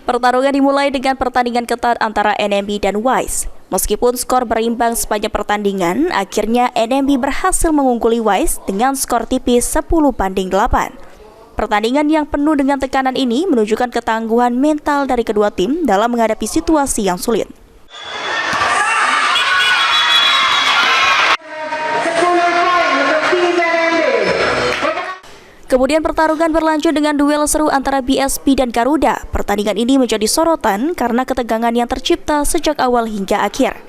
Pertarungan dimulai dengan pertandingan ketat antara NMB dan Wise. Meskipun skor berimbang sepanjang pertandingan, akhirnya NMB berhasil mengungguli Wise dengan skor tipis 10-8. Pertandingan yang penuh dengan tekanan ini menunjukkan ketangguhan mental dari kedua tim dalam menghadapi situasi yang sulit. Kemudian pertarungan berlanjut dengan duel seru antara BSP dan Garuda. Pertandingan ini menjadi sorotan karena ketegangan yang tercipta sejak awal hingga akhir.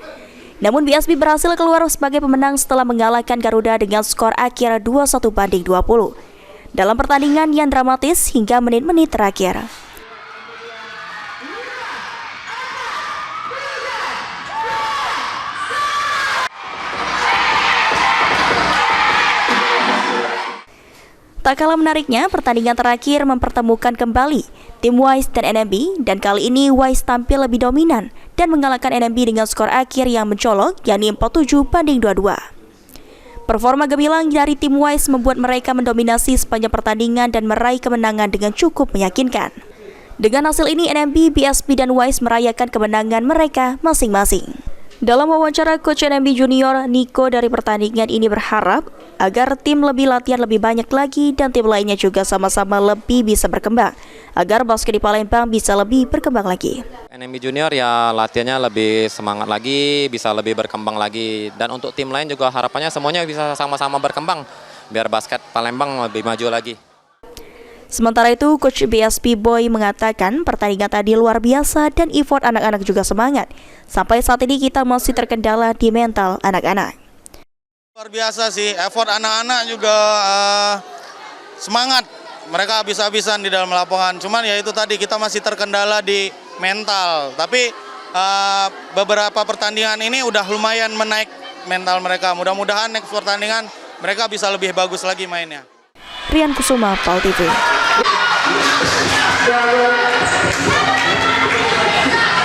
Namun BSP berhasil keluar sebagai pemenang setelah mengalahkan Garuda dengan skor akhir 21-20 dalam pertandingan yang dramatis hingga menit-menit terakhir. Tak kalah menariknya, pertandingan terakhir mempertemukan kembali tim Wise dan NMB, dan kali ini Wise tampil lebih dominan dan mengalahkan NMB dengan skor akhir yang mencolok, yakni 47-22. Performa gemilang dari tim Wise membuat mereka mendominasi sepanjang pertandingan dan meraih kemenangan dengan cukup meyakinkan. Dengan hasil ini, NMB, BSP, dan Wise merayakan kemenangan mereka masing-masing. Dalam wawancara Coach NMB Junior, Nico dari pertandingan ini berharap agar tim lebih latihan lebih banyak lagi dan tim lainnya juga sama-sama lebih bisa berkembang agar basket di Palembang bisa lebih berkembang lagi. NMB Junior ya latihannya lebih semangat lagi, bisa lebih berkembang lagi, dan untuk tim lain juga harapannya semuanya bisa sama-sama berkembang biar basket Palembang lebih maju lagi. Sementara itu, Coach BSP Boy mengatakan pertandingan tadi luar biasa dan effort anak-anak juga semangat. Sampai saat ini kita masih terkendala di mental anak-anak. Luar biasa sih, effort anak-anak juga semangat. Mereka habis-habisan di dalam lapangan. Cuman ya itu tadi, kita masih terkendala di mental. Tapi beberapa pertandingan ini udah lumayan menaik mental mereka. Mudah-mudahan next pertandingan mereka bisa lebih bagus lagi mainnya. Rian Kusuma, PAL TV.